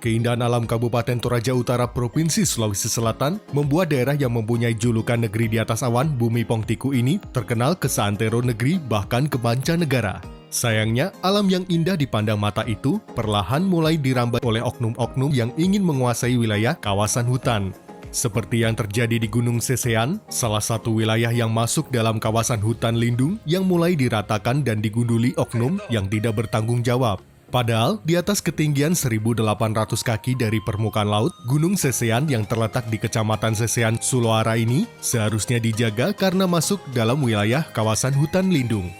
Keindahan alam Kabupaten Toraja Utara, Provinsi Sulawesi Selatan, membuat daerah yang mempunyai julukan negeri di atas awan, Bumi Pongtiku ini terkenal ke seantero negeri bahkan ke mancanegara. Sayangnya, alam yang indah dipandang mata itu perlahan mulai dirambat oleh oknum-oknum yang ingin menguasai wilayah kawasan hutan. Seperti yang terjadi di Gunung Sesean, salah satu wilayah yang masuk dalam kawasan hutan lindung yang mulai diratakan dan digunduli oknum yang tidak bertanggung jawab. Padahal, di atas ketinggian 1.800 kaki dari permukaan laut, Gunung Sesean yang terletak di Kecamatan Sesean, Suloara ini seharusnya dijaga karena masuk dalam wilayah kawasan hutan lindung.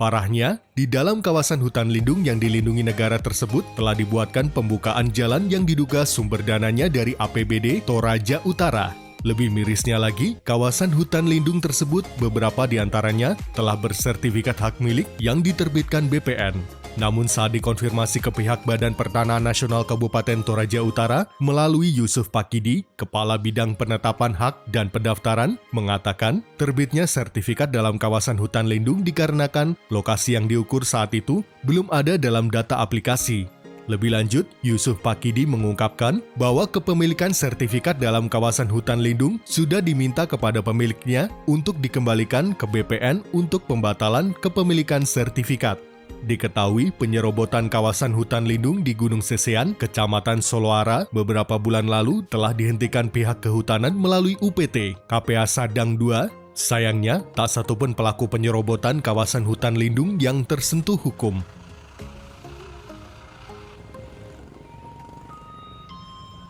Parahnya, di dalam kawasan hutan lindung yang dilindungi negara tersebut telah dibuatkan pembukaan jalan yang diduga sumber dananya dari APBD Toraja Utara. Lebih mirisnya lagi, kawasan hutan lindung tersebut beberapa di antaranya telah bersertifikat hak milik yang diterbitkan BPN. Namun saat dikonfirmasi ke pihak Badan Pertanahan Nasional Kabupaten Toraja Utara melalui Yusuf Pakidi, Kepala Bidang Penetapan Hak dan Pendaftaran, mengatakan terbitnya sertifikat dalam kawasan hutan lindung dikarenakan lokasi yang diukur saat itu belum ada dalam data aplikasi. Lebih lanjut, Yusuf Pakidi mengungkapkan bahwa kepemilikan sertifikat dalam kawasan hutan lindung sudah diminta kepada pemiliknya untuk dikembalikan ke BPN untuk pembatalan kepemilikan sertifikat. Diketahui penyerobotan kawasan hutan lindung di Gunung Sesean, Kecamatan Soloara, beberapa bulan lalu telah dihentikan pihak kehutanan melalui UPT KPA Sadang 2. Sayangnya, tak satupun pelaku penyerobotan kawasan hutan lindung yang tersentuh hukum.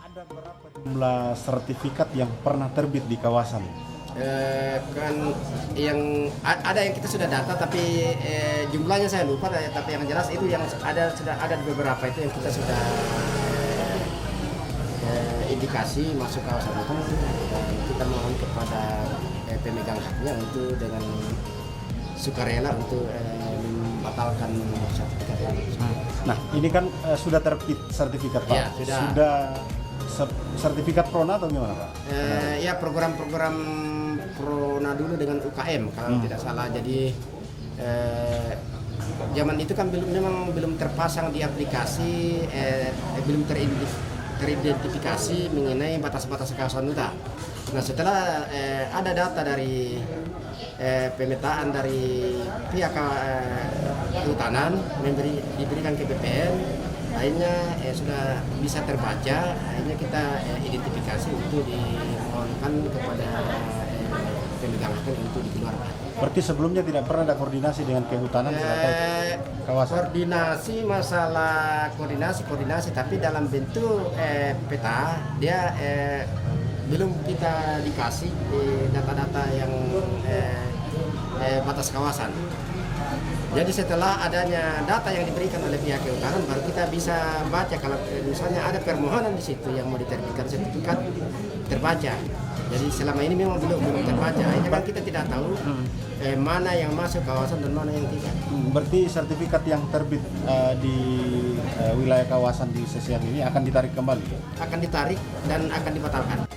Ada berapa jumlah sertifikat yang pernah terbit di kawasan? Kan yang ada yang kita sudah data tapi jumlahnya saya lupa, tapi yang jelas itu yang ada sudah ada beberapa itu yang kita sudah indikasi masuk kawasan hutan, dan kita mohon kepada pemegang haknya untuk dengan sukarela untuk membatalkan sertifikat itu. Nah, ini kan sudah terbit sertifikat, Pak. Ya, sudah. Sertifikat Prona atau gimana, Pak? Ya, program-program Prona dulu dengan UKM kalau tidak salah. Jadi zaman itu kan memang belum terpasang di aplikasi, belum teridentifikasi mengenai batas-batas kawasan hutan. Nah, setelah ada data dari pemetaan dari pihak kehutanan diberikan ke BPN, akhirnya sudah bisa terbaca, akhirnya kita identifikasi untuk dimohonkan kepada pemegang hak untuk dikeluarkan. Berarti sebelumnya tidak pernah ada koordinasi dengan kehutanan atau kawasan? Koordinasi, tapi dalam bentuk peta dia belum kita dikasih data-data yang batas kawasan. Jadi setelah adanya data yang diberikan oleh pihak kehutanan, baru kita bisa baca kalau misalnya ada permohonan di situ yang mau diterbitkan sertifikat terbaca. Jadi selama ini memang belum terbaca. Ini kan kita tidak tahu mana yang masuk kawasan dan mana yang tidak. Berarti sertifikat yang terbit di wilayah kawasan di Sesean ini akan ditarik kembali? Akan ditarik dan akan dibatalkan.